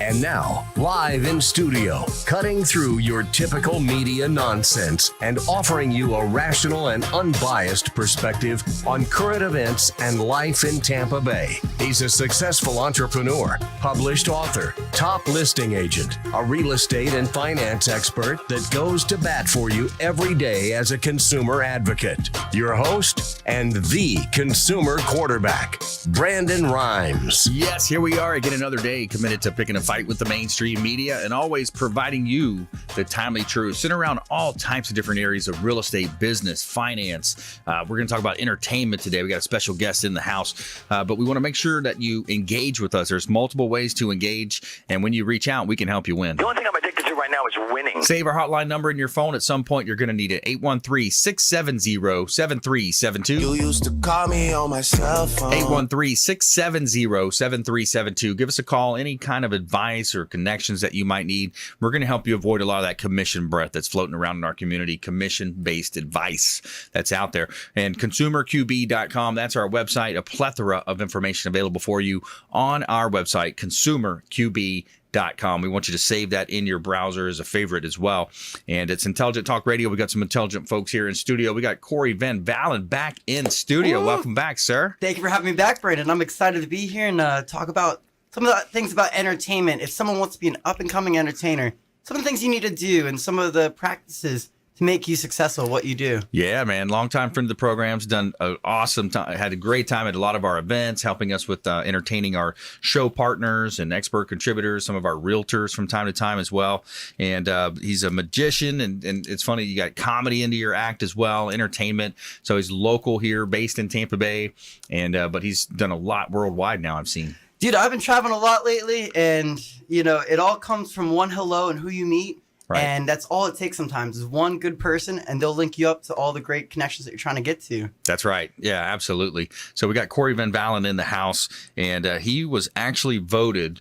And now, live in studio, cutting through your typical media nonsense and offering you a rational and unbiased perspective on current events and life in Tampa Bay. He's a successful entrepreneur, published author, top listing agent, a real estate and finance expert that goes to bat for you every day as a consumer advocate. Your host and the consumer quarterback, Brandon Rhymes. Yes, here we are again, another day committed to picking a fight with the mainstream media and always providing you the timely truth. Sitting around all types of different areas of real estate, business, finance. We're going to talk about entertainment today. We got a special guest in the house, but we want to make sure that you engage with us. There's multiple ways to engage, and when you reach out, we can help you win. The only thing I'm addicted to right now is winning. Save our hotline number in your phone. At some point, you're going to need it. 813-670-7372. You used to call me on my cell phone. 813-670-7372. Give us a call. Any kind of advice or connections that you might need. We're going to help you avoid a lot of that commission breath that's floating around in our community, commission-based advice that's out there. And consumerqb.com, that's our website, a plethora of information available for you on our website, consumerqb.com. We want you to save that in your browser as a favorite as well. And it's Intelligent Talk Radio. We got some intelligent folks here in studio. We got Cory Valin back in studio. Ooh. Welcome back, sir. Thank you for having me back, Brandon. I'm excited to be here and talk about some of the things about entertainment. If someone wants to be an up-and-coming entertainer, some of the things you need to do and some of the practices to make you successful at what you do. Yeah, man. Longtime friend of the program's done an awesome time. Had a great time at a lot of our events, helping us with entertaining our show partners and expert contributors, some of our realtors from time to time as well. And he's a magician, and it's funny, you got comedy into your act as well, entertainment. So he's local here, based in Tampa Bay, and but he's done a lot worldwide now, I've seen. Dude, I've been traveling a lot lately, and, you know, it all comes from one hello and who you meet. Right. And that's all it takes sometimes is one good person, and they'll link you up to all the great connections that you're trying to get to. That's right. Yeah, absolutely. So we got Cory Valin in the house, and he was actually voted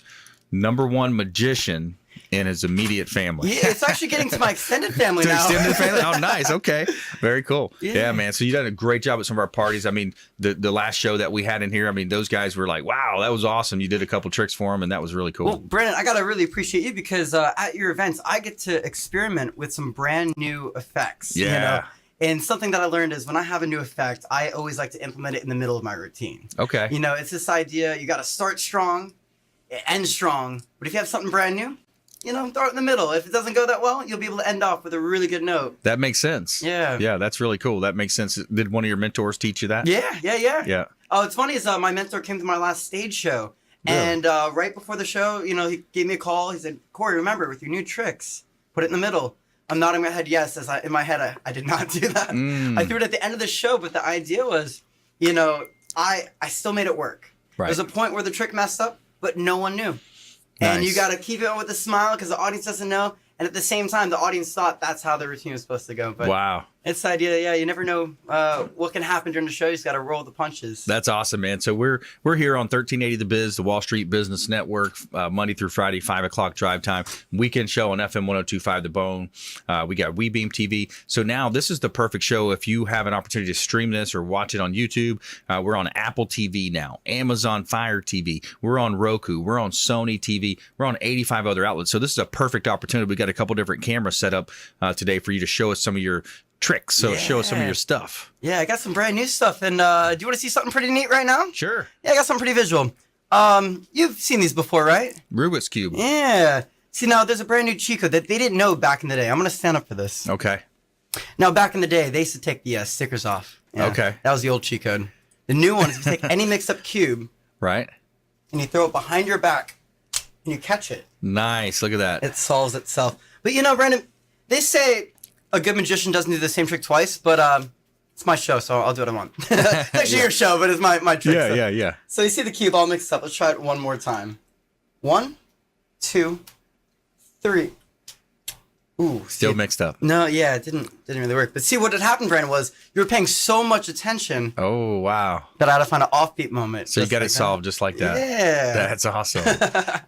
#1 magician in his immediate family. Yeah, it's actually getting to my extended family now. Extended family? Oh, nice. Okay. Very cool. Yeah, man. So you done a great job at some of our parties. I mean, the last show that we had in here, I mean, those guys were like, wow, that was awesome. You did a couple tricks for them, and that was really cool. Well, Brandon, I got to really appreciate you because at your events, I get to experiment with some brand new effects. Yeah. You know? And something that I learned is when I have a new effect, I always like to implement it in the middle of my routine. Okay. You know, it's this idea, you got to start strong, end strong. But if you have something brand new, you know, throw it in the middle. If it doesn't go that well, you'll be able to end off with a really good note. That makes sense. Yeah. Yeah, that's really cool. That makes sense. Did one of your mentors teach you that? Yeah. Yeah. Oh, it's funny is my mentor came to my last stage show. Really? And right before the show, you know, he gave me a call. He said, Cory, remember, with your new tricks, put it in the middle. I'm nodding my head yes, as in my head, I did not do that. I threw it at the end of the show, but the idea was, you know, I still made it work. Right. There's a point where the trick messed up, but no one knew. And you got to keep it with a smile because the audience doesn't know. And at the same time, the audience thought that's how the routine was supposed to go. But wow. It's the idea, yeah, you never know what can happen during the show. You just got to roll the punches. That's awesome, man. So we're here on 1380 The Biz, the Wall Street Business Network, Monday through Friday, 5 o'clock drive time. Weekend show on FM 102.5 The Bone. We got WeBeam TV. So now this is the perfect show if you have an opportunity to stream this or watch it on YouTube. We're on Apple TV now, Amazon Fire TV. We're on Roku. We're on Sony TV. We're on 85 other outlets. So this is a perfect opportunity. We got a couple different cameras set up today for you to show us some of your tricks. So show us some of your stuff. Yeah, I got some brand new stuff. And do you want to see something pretty neat right now? Sure. Yeah, I got something pretty visual. You've seen these before, right? Rubik's Cube. Yeah. See, now there's a brand new cheat code that they didn't know back in the day. I'm going to stand up for this. Okay. Now, back in the day, they used to take the stickers off. Yeah, okay. That was the old cheat code. The new one is you take any mixed-up cube. Right. And you throw it behind your back. And you catch it. Nice. Look at that. It solves itself. But, you know, Brandon, they say a good magician doesn't do the same trick twice, but it's my show, so I'll do what I want. It's actually your show, but it's my trick. Yeah. So you see the cube all mixed up. Let's try it one more time. 1, 2, 3. Ooh, Still mixed up. No, yeah, it didn't really work. But see, what had happened, Brandon, was you were paying so much attention. Oh, wow. That I had to find an offbeat moment. So you got it solved just like that. Yeah. That's awesome.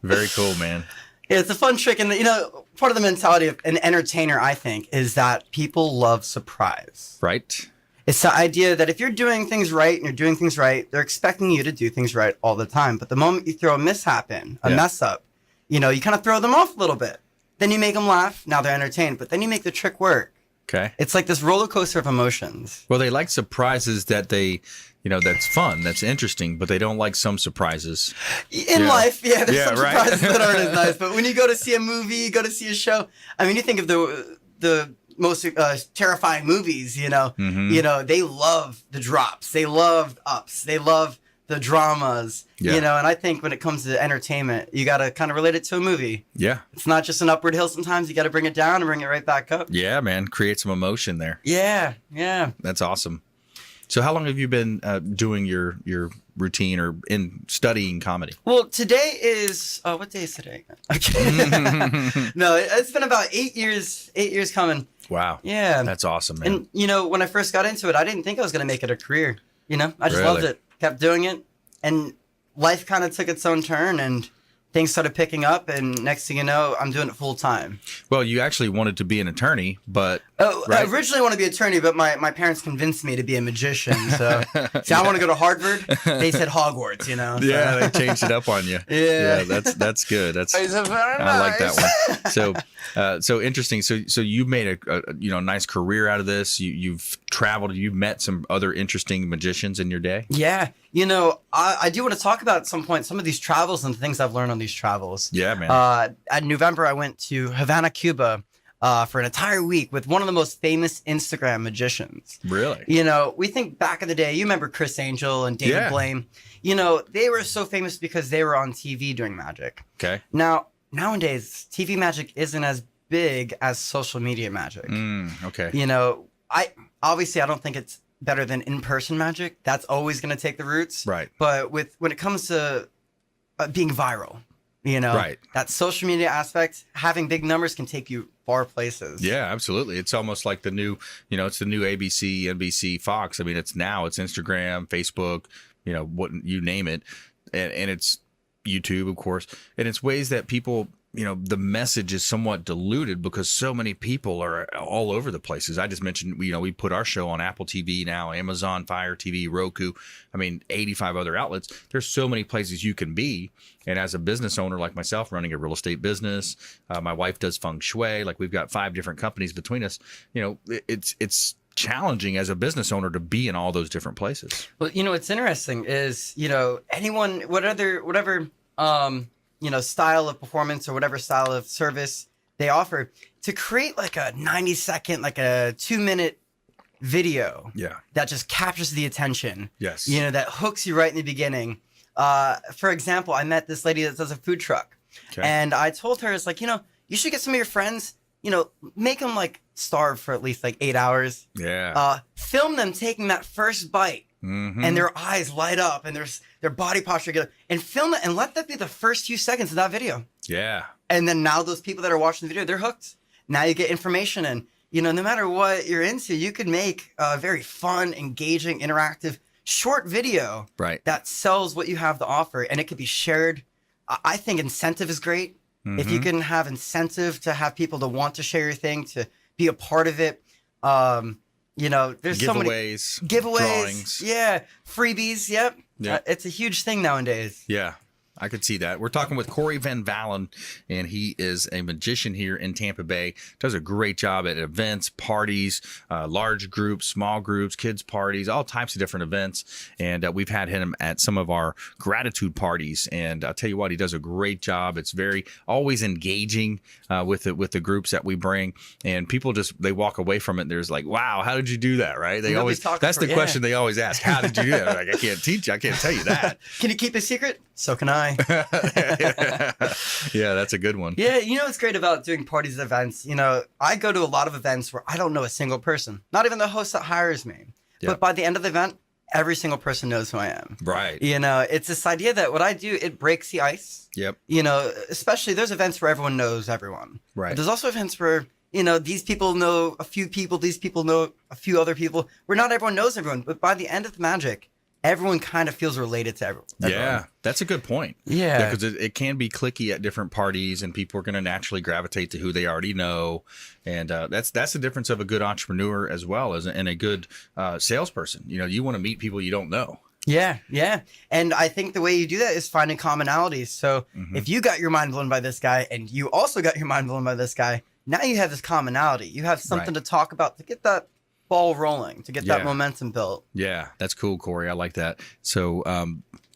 Very cool, man. Yeah, it's a fun trick. And, you know, part of the mentality of an entertainer, I think, is that people love surprise. Right. It's the idea that if you're doing things right and you're doing things right, they're expecting you to do things right all the time. But the moment you throw a mishap in, a mess up, you kind of throw them off a little bit. Then you make them laugh. Now they're entertained. But then you make the trick work. Okay. It's like this roller coaster of emotions. Well, they like surprises that they, that's fun, that's interesting, but they don't like some surprises. In life, there's some right. surprises that aren't as nice. But when you go to see a movie, go to see a show, I mean, you think of the most terrifying movies, they love the drops. They love ups. They love the dramas, and I think when it comes to entertainment, you got to kind of relate it to a movie. Yeah. It's not just an upward hill sometimes. You got to bring it down and bring it right back up. Yeah, man. Create some emotion there. Yeah. That's awesome. So how long have you been doing your routine or in studying comedy? Well, today is, what day is today? Okay. No, it's been about 8 years coming. Wow. Yeah. That's awesome, man. And, when I first got into it, I didn't think I was going to make it a career. I just loved it. Kept doing it, and life kind of took its own turn, and things started picking up, and next thing you know, I'm doing it full time. Well, you actually wanted to be an attorney, but I originally wanted to be an attorney, but my parents convinced me to be a magician. So, see, I want to go to Harvard. They said Hogwarts, So. Yeah, they changed it up on you. Yeah, that's good. That's Very nice. I like that one. So interesting. So you made a nice career out of this. You've traveled. You've met some other interesting magicians in your day. Yeah, I do want to talk about at some point some of these travels and things I've learned on these travels. Yeah, man. In November, I went to Havana, Cuba, for an entire week with one of the most famous Instagram magicians. Really? We think back in the day, you remember Chris Angel and David Blaine. They were so famous because they were on TV doing magic. Okay. Nowadays, TV magic isn't as big as social media magic. Okay. I don't think it's better than in-person magic. That's always going to take the roots. Right. But when it comes to being viral, right. that social media aspect, having big numbers can take you far places. Yeah, absolutely. It's almost like the new, it's the new ABC, NBC, Fox. I mean, it's Instagram, Facebook, what you name it. And it's YouTube, of course. And it's ways that people, the message is somewhat diluted because so many people are all over the places. I just mentioned, we put our show on Apple TV now, Amazon, Fire TV, Roku. 85 other outlets. There's so many places you can be. And as a business owner like myself, running a real estate business, my wife does feng shui. Like we've got 5 different companies between us. It's challenging as a business owner to be in all those different places. Well, what's interesting is, anyone, whatever, style of performance or whatever style of service they offer, to create like a 90-second, like a 2-minute video that just captures the attention. Yes. That hooks you right in the beginning. For example, I met this lady that does a food truck. Okay. And I told her, it's like, you should get some of your friends, make them like starve for at least like 8 hours. Yeah. Film them taking that first bite. Mm-hmm. And their eyes light up and their body posture get up, and film it and let that be the first few seconds of that video. Yeah. And then now those people that are watching the video, they're hooked. Now you get information, and no matter what you're into, you could make a very fun, engaging, interactive, short video that sells what you have to offer, and it could be shared. I think incentive is great. Mm-hmm. If you can have incentive to have people to want to share your thing, to be a part of it. There's so many giveaways, drawings. Freebies. Yep. It's a huge thing nowadays. Yeah. I could see that. We're talking with Cory Van Valin, and he is a magician here in Tampa Bay. Does a great job at events, parties, large groups, small groups, kids parties, all types of different events. And we've had him at some of our gratitude parties. And I'll tell you what, he does a great job. It's very always engaging with the groups that we bring. And people they walk away from it and there's like, wow, how did you do that? Right? That's the question they always ask. How did you do that? Like, I can't teach you. I can't tell you that. Can you keep a secret? So can I. Yeah, that's a good one. Yeah, what's great about doing parties and events? I go to a lot of events where I don't know a single person, not even the host that hires me. Yep. But by the end of the event, every single person knows who I am. Right. It's this idea that what I do, it breaks the ice. Yep. Especially there's events where everyone knows everyone. Right. But there's also events where, these people know a few people, these people know a few other people, where not everyone knows everyone. But by the end of the magic, everyone kind of feels related to everyone. Yeah, that's a good point. Yeah. Because it can be cliquey at different parties, and people are going to naturally gravitate to who they already know. And that's the difference of a good entrepreneur as well as and a good salesperson. You want to meet people you don't know. Yeah, yeah. And I think the way you do that is finding commonalities. So if you got your mind blown by this guy and you also got your mind blown by this guy, now you have this commonality. You have something to talk about to get that ball rolling, to get that momentum built. Yeah, that's cool, Cory. I like that. So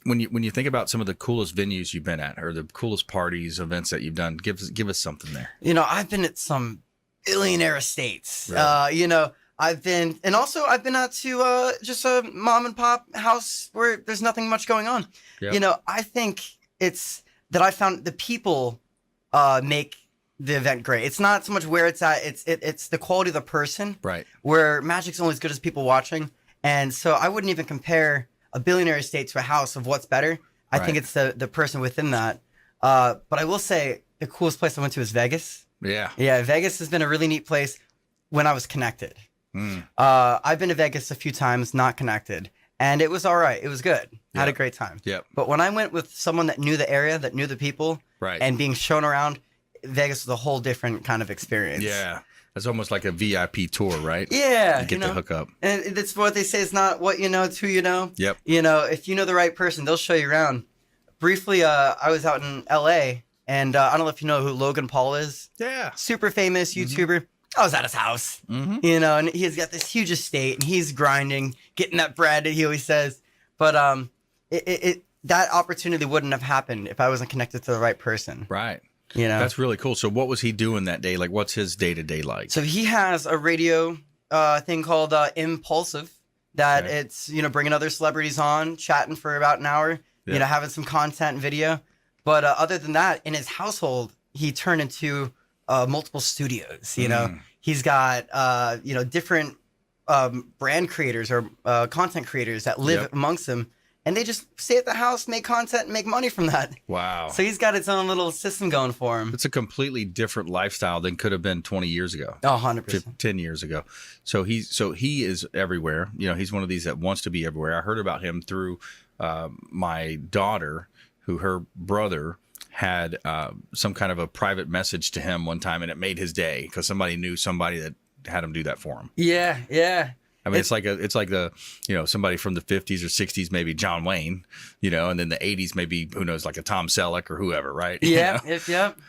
when you think about some of the coolest venues you've been at or the coolest parties, events that you've done, give us something there. I've been at some billionaire estates. Right. I've been out to just a mom and pop house where there's nothing much going on. Yep. I think it's that I found the people make the event great. It's not so much where it's at. It's the quality of the person. Right. Where magic's only as good as people watching. And so I wouldn't even compare a billionaire estate to a house of what's better. I think it's the person within that. But I will say the coolest place I went to is Vegas. Yeah. Yeah. Vegas has been a really neat place when I was connected. I've been to Vegas a few times, not connected, and it was all right. It was good. I had a great time. Yep. But when I went with someone that knew the area, that knew the people, and being shown around, Vegas was a whole different kind of experience. Yeah. It's almost like a VIP tour, right? Yeah. You get to hook up. And that's what they say. It's not what you know, it's who you know. Yep. If you know the right person, they'll show you around. Briefly, I was out in LA, and I don't know if you know who Logan Paul is. Yeah. Super famous YouTuber. I was at his house, and he's got this huge estate, and he's grinding, getting that bread, he always says. But that opportunity wouldn't have happened if I wasn't connected to the right person. Right. That's really cool. So what was he doing that day? Like, what's his day-to-day like? So he has a radio thing called Impulsive that it's, bringing other celebrities on, chatting for about an hour, having some content and video. But other than that, in his household, he turned into multiple studios. He's got different brand creators or content creators that live amongst them, and they just stay at the house, make content, and make money from that. Wow! So he's got his own little system going for him. It's a completely different lifestyle than could have been 20 years ago. 100%. 10 years ago. So he is everywhere. He's one of these that wants to be everywhere. I heard about him through my daughter, who her brother had some kind of a private message to him one time, and it made his day because somebody knew somebody that had him do that for him. Yeah, yeah. I mean, it's like the somebody from the 50s or 60s, maybe John Wayne, and then the 80s, maybe, who knows, like a Tom Selleck or whoever, right? Yeah,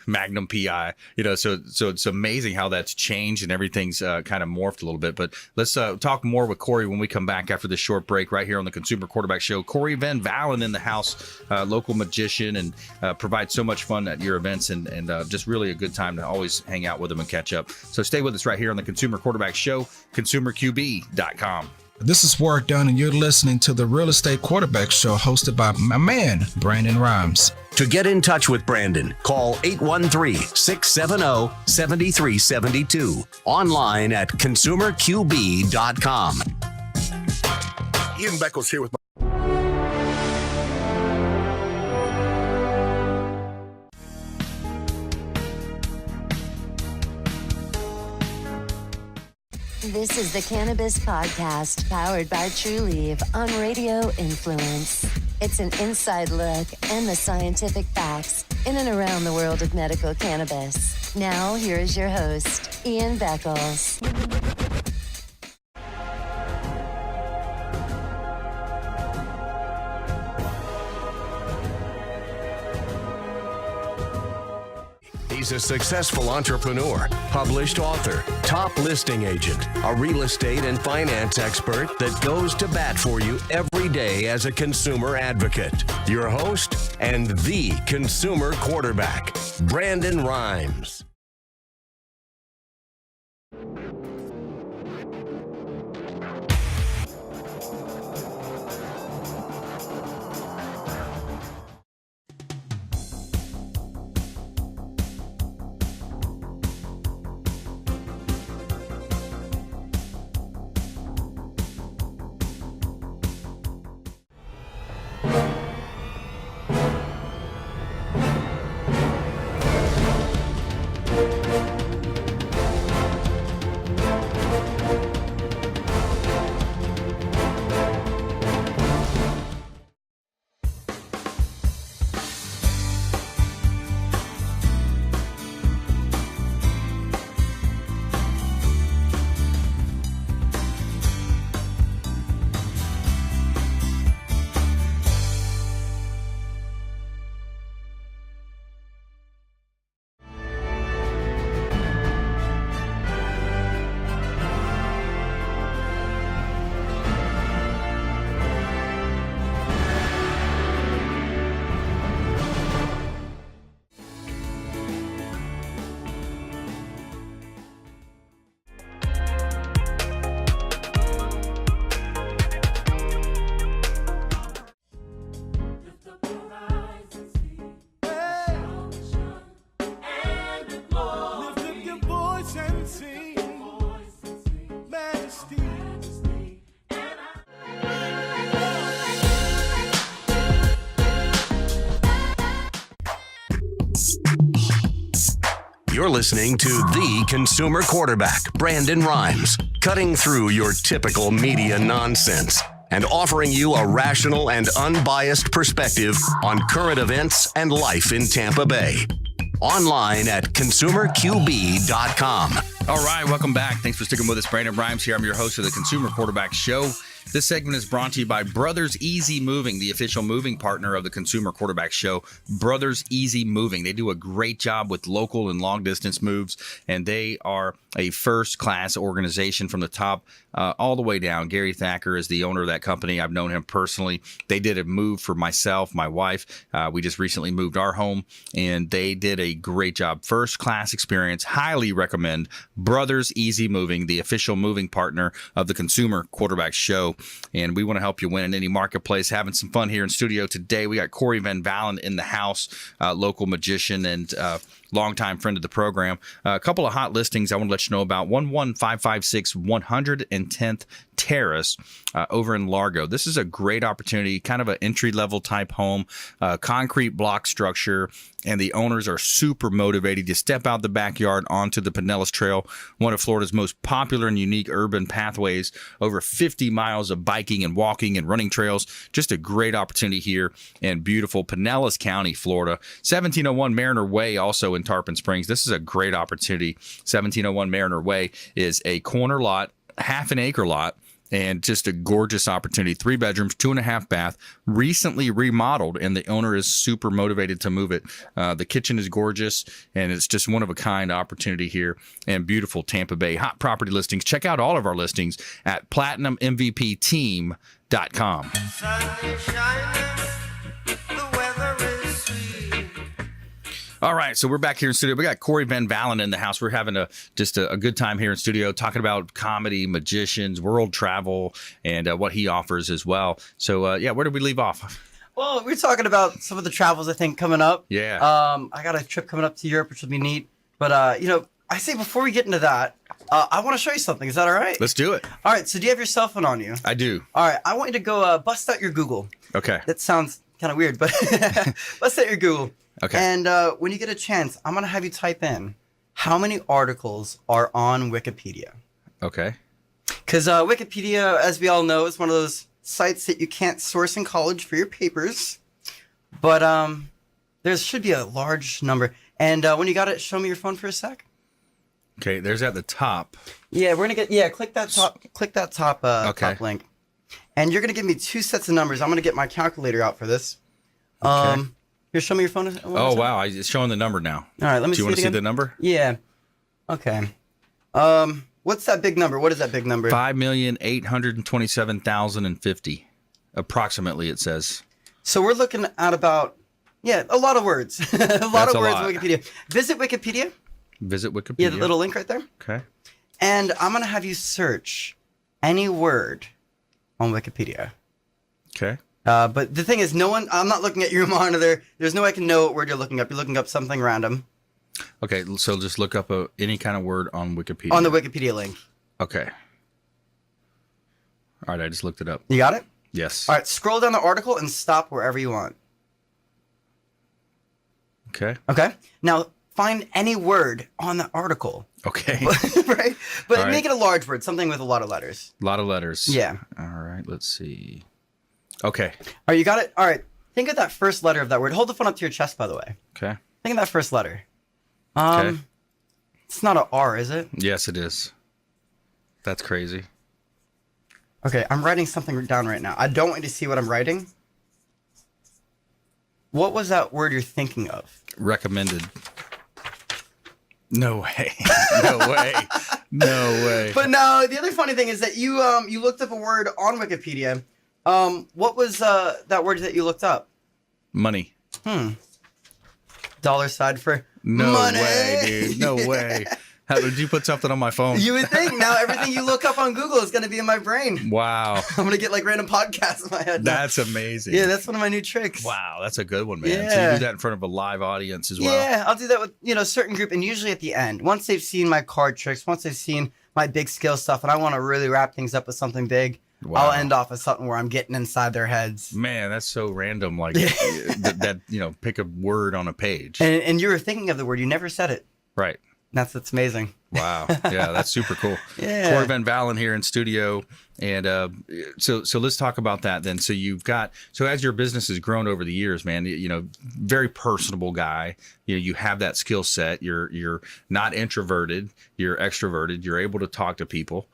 Magnum PI, so it's amazing how that's changed and everything's kind of morphed a little bit. But let's talk more with Cory when we come back after this short break right here on the Consumer Quarterback Show. Cory Van Valin in the house, local magician, and provides so much fun at your events and just really a good time to always hang out with him and catch up. So stay with us right here on the Consumer Quarterback Show, consumerqb.com. This is Ward Dunn, and you're listening to the Real Estate Quarterback Show hosted by my man, Brandon Rhymes. To get in touch with Brandon, call 813-670-7372. Online at consumerqb.com. Ian Beckles here with my This is the Cannabis Podcast, powered by TrueLeaf on Radio Influence. It's an inside look and the scientific facts in and around the world of medical cannabis. Now, here is your host, Ian Beckles. He's a successful entrepreneur, published author, top listing agent, a real estate and finance expert that goes to bat for you every day as a consumer advocate. Your host and the consumer quarterback, Brandon Rhymes. You're listening to the consumer quarterback, Brandon Rhymes, cutting through your typical media nonsense and offering you a rational and unbiased perspective on current events and life in Tampa Bay. Online at consumerqb.com. All right, welcome back. Thanks for sticking with us. Brandon Rhymes here. I'm your host of the Consumer Quarterback Show. This segment is brought to you by Brothers Easy Moving, the official moving partner of the Consumer Quarterback Show. Brothers Easy Moving. They do a great job with local and long distance moves, and they are a first-class organization from the top all the way down. Gary Thacker is the owner of that company. I've known him personally. They did a move for myself, my wife. We just recently moved our home, and they did a great job. First-class experience. Highly recommend Brothers Easy Moving, the official moving partner of the Consumer Quarterback Show. And we want to help you win in any marketplace. Having some fun here in studio today. We got Cory Van Valin in the house, local magician and longtime friend of the program. A couple of hot listings I want to let you know about. 11556 110th Terrace over in Largo. This is a great opportunity, kind of an entry-level type home, concrete block structure, and the owners are super motivated to step out the backyard onto the Pinellas Trail, one of Florida's most popular and unique urban pathways, over 50 miles of biking and walking and running trails. Just a great opportunity here in beautiful Pinellas County, Florida. 1701 Mariner Way, also in Tarpon Springs. This is a great opportunity. 1701 Mariner Way is a corner lot, half an acre lot, and just a gorgeous opportunity. 3 bedrooms, 2.5 bath, recently remodeled, and the owner is super motivated to move it. The kitchen is gorgeous, and it's just one of a kind opportunity here in beautiful Tampa Bay. Hot property listings. Check out all of our listings at platinummvpteam.com. Sun is shining, the weather is sweet. All right, so we're back here in studio. We got Cory Van Valin in the house. We're having a good time here in studio talking about comedy, magicians, world travel, and what he offers as well. So, where did we leave off? Well, we're talking about some of the travels I think coming up. Yeah. I got a trip coming up to Europe, which will be neat. But I say before we get into that, I want to show you something. Is that all right? Let's do it. All right. So do you have your cell phone on you? I do. All right. I want you to go bust out your Google. Okay. That sounds kind of weird, but bust out your Google. Okay. And when you get a chance, I'm going to have you type in how many articles are on Wikipedia. Okay. Because Wikipedia, as we all know, is one of those sites that you can't source in college for your papers. But there should be a large number. And when you got it, show me your phone for a sec. Okay, there's at the top. Yeah, we're going to get, click that top top link. And you're going to give me 2 sets of numbers. I'm going to get my calculator out for this. Okay. Here, show me your phone. Oh, wow. It's showing the number now. All right, let me see. Do you want to see the number? Yeah. Okay. What's that big number? What is that big number? 5,827,050. Approximately, it says. So we're looking at about, a lot of words. a lot of words on Wikipedia. Visit Wikipedia. Visit Wikipedia. Yeah, the little link right there. Okay. And I'm going to have you search any word on Wikipedia. Okay. But the thing is, I'm not looking at your monitor. There's no way I can know what word you're looking up. You're looking up something random. Okay, so just look up any kind of word on Wikipedia. On the Wikipedia link. Okay. All right, I just looked it up. You got it? Yes. All right, scroll down the article and stop wherever you want. Okay. Okay. Now, find any word on the article. Okay. Right? But All make right. it a large word, something with a lot of letters. A lot of letters. Yeah. All right, let's see. Okay. All right, you got it? All right. Think of that first letter of that word. Hold the phone up to your chest, by the way. Okay. Think of that first letter. Okay. It's not an R, is it? Yes, it is. That's crazy. Okay, I'm writing something down right now. I don't want you to see what I'm writing. What was that word you're thinking of? Recommended. No way. No way. No way. But no, the other funny thing is that you looked up a word on Wikipedia. What was that word that you looked up? Money. Dollar sign for No money. way, dude. No way. How did you put something on my phone? You would think now everything you look up on Google is going to be in my brain. Wow. I'm going to get like random podcasts in my head now. That's amazing. Yeah, that's one of my new tricks. Wow, that's a good one, man. So you Yeah. do that in front of a live audience as well. Yeah, I'll do that with, a certain group. And usually at the end, once they've seen my card tricks, once they've seen my big skill stuff, and I want to really wrap things up with something big, Wow. I'll end off with something where I'm getting inside their heads. Man, that's so random. Like that, pick a word on a page. And you were thinking of the word. You never said it. Right. That's amazing. Wow. Yeah, that's super cool. Yeah. Cory Van Valin here in studio. And so let's talk about that then. So as your business has grown over the years, man, very personable guy. You have that skill set. You're not introverted. You're extroverted. You're able to talk to people.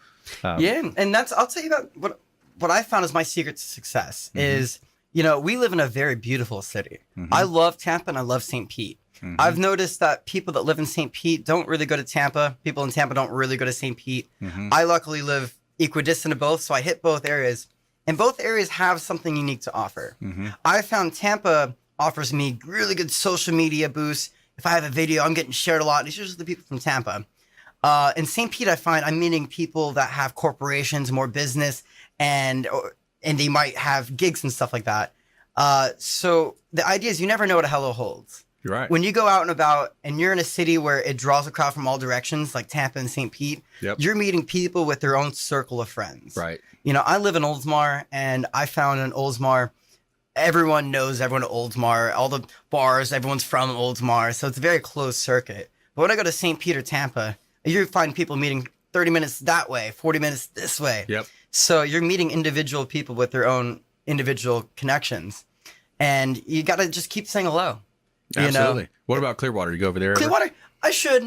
Yeah, and I'll tell you about what I found is my secret to success is, we live in a very beautiful city. I love Tampa and I love St. Pete. I've noticed that people that live in St. Pete don't really go to Tampa. People in Tampa don't really go to St. Pete. I luckily live equidistant to both, so I hit both areas. And both areas have something unique to offer. I found Tampa offers me really good social media boosts. If I have a video, I'm getting shared a lot. It's usually the people from Tampa. In St. Pete, I find I'm meeting people that have corporations, more business, and they might have gigs and stuff like that. So the idea is you never know what a hello holds. You're right. When you go out and about and you're in a city where it draws a crowd from all directions, like Tampa and St. Pete, you're meeting people with their own circle of friends. Right. I live in Oldsmar, and I found in Oldsmar, everyone knows everyone at Oldsmar. All the bars, everyone's from Oldsmar, so it's a very closed circuit. But when I go to St. Pete or Tampa, you find people meeting 30 minutes that way, 40 minutes this way. Yep. So you're meeting individual people with their own individual connections, and you got to just keep saying hello. Absolutely. What about Clearwater? You go over there? Clearwater, I should.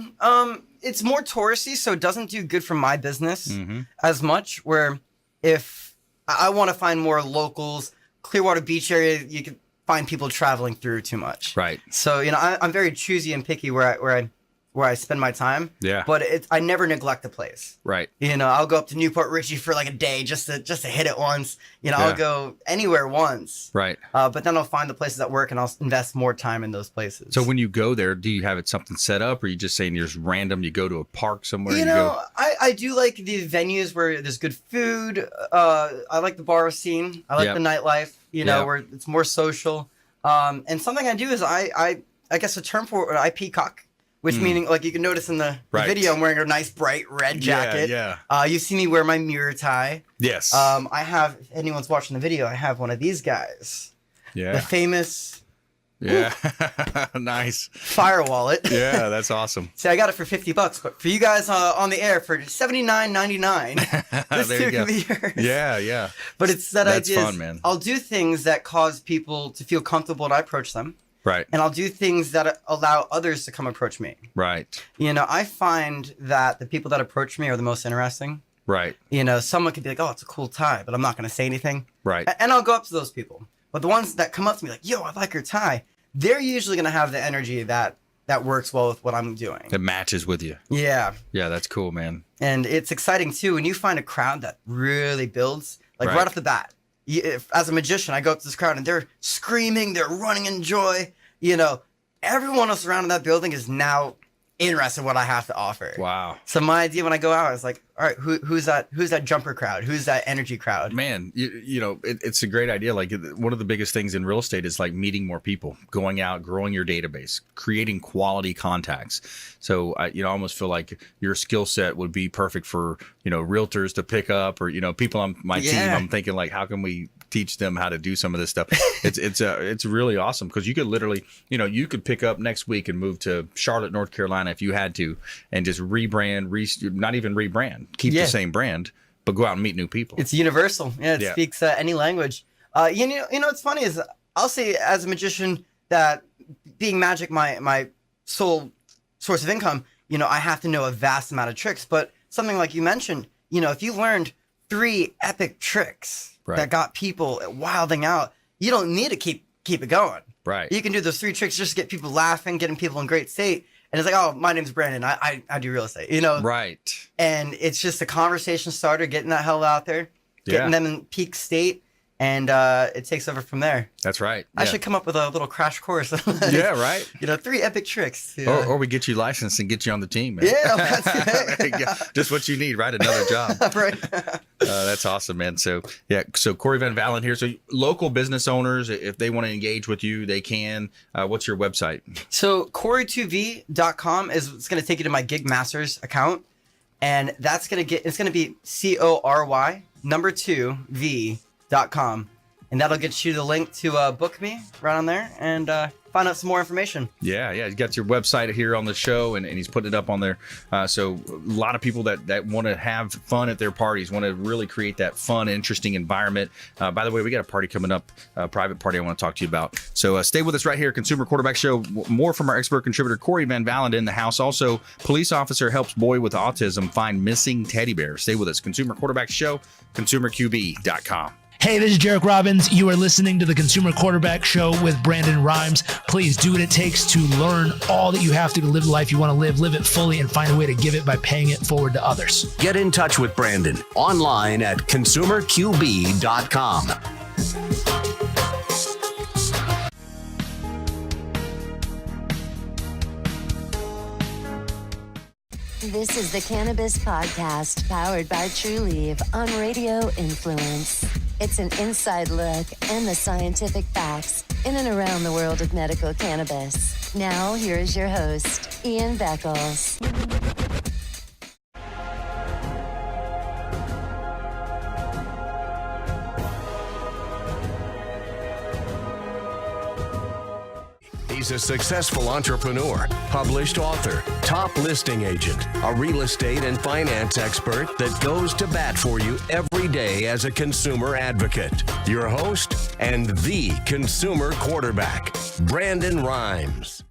It's more touristy, so it doesn't do good for my business as much. Where if I want to find more locals, Clearwater Beach area, you can find people traveling through too much. Right. So I'm very choosy and picky where I spend my time. Yeah. But I never neglect a place. Right. I'll go up to Newport Richie for like a day just to hit it once. I'll go anywhere once. Right. But then I'll find the places that work and I'll invest more time in those places. So when you go there, do you have it something set up, or are you just saying you're just random? You go to a park somewhere? I do like the venues where there's good food. I like the bar scene. I like the nightlife, where it's more social. And something I do is I guess a term for it, I peacock. Which meaning, like you can notice in the video, I'm wearing a nice bright red jacket. Yeah. You see me wear my mirror tie. Yes. I have, if anyone's watching the video, I have one of these guys. Yeah. The famous. Yeah. Nice. Fire wallet. Yeah, that's awesome. See, I got it for $50, but for you guys on the air for $79.99. This There you too go. can be yours. Yeah. But it's that That's idea. fun, man. I'll do things that cause people to feel comfortable when I approach them. Right. And I'll do things that allow others to come approach me. Right. I find that the people that approach me are the most interesting. Right. Someone could be like, oh, it's a cool tie, but I'm not going to say anything. Right. And I'll go up to those people. But the ones that come up to me like, yo, I like your tie, they're usually going to have the energy that works well with what I'm doing. It matches with you. Yeah. Yeah, that's cool, man. And it's exciting, too, when you find a crowd that really builds, like right off the bat. As a magician, I go up to this crowd and they're screaming, they're running in joy. Everyone else around in that building is now interested in what I have to offer. Wow. So my idea when I go out is like, all right, who's that jumper crowd? Who's that energy crowd? Man, it's a great idea. Like one of the biggest things in real estate is like meeting more people, going out, growing your database, creating quality contacts. So I almost feel like your skill set would be perfect for, realtors to pick up, or, people on my team. I'm thinking like, how can we teach them how to do some of this stuff? It's really awesome, because you could literally, you could pick up next week and move to Charlotte, North Carolina if you had to, and just not even rebrand. Keep the same brand, but go out and meet new people. It's universal. Yeah, it speaks any language. What's funny is I'll say as a magician that being magic, my sole source of income, I have to know a vast amount of tricks. But something like you mentioned, if you learned 3 epic tricks that got people wilding out, you don't need to keep it going. Right. You can do those 3 tricks just to get people laughing, getting people in great state. And it's like, oh, my name's Brandon. I do real estate, Right. And it's just a conversation starter, getting that hell out there, getting them in peak state, and it takes over from there. That's right. I should come up with a little crash course. Yeah, right. 3 epic tricks. Or we get you licensed and get you on the team, man. Yeah, that's There you go. Just what you need, right? Another job. right. That's awesome, man. So Cory Van Valin here. So local business owners, if they want to engage with you, they can. What's your website? So Cory2V.com it's going to take you to my Gig Masters account, and it's going to be CORY 2V.com, and that'll get you the link to book me right on there and find out some more information. Yeah. He's got your website here on the show, and he's putting it up on there. So a lot of people that want to have fun at their parties, want to really create that fun, interesting environment. By the way, we got a party coming up, a private party I want to talk to you about. So stay with us right here, Consumer Quarterback Show. More from our expert contributor, Cory Van Valin, in the house. Also, police officer helps boy with autism find missing teddy bear. Stay with us. Consumer Quarterback Show, consumerqb.com. Hey, this is Jarek Robbins. You are listening to the Consumer Quarterback Show with Brandon Rhymes. Please do what it takes to learn all that you have to live the life you want to live it fully, and find a way to give it by paying it forward to others. Get in touch with Brandon online at consumerqb.com. This is the Cannabis Podcast, powered by Trulieve on Radio Influence. It's an inside look and the scientific facts in and around the world of medical cannabis. Now, here is your host, Ian Beckles. He's a successful entrepreneur, published author, top listing agent, a real estate and finance expert that goes to bat for you every day as a consumer advocate. Your host and the consumer quarterback, Brandon Rhymes.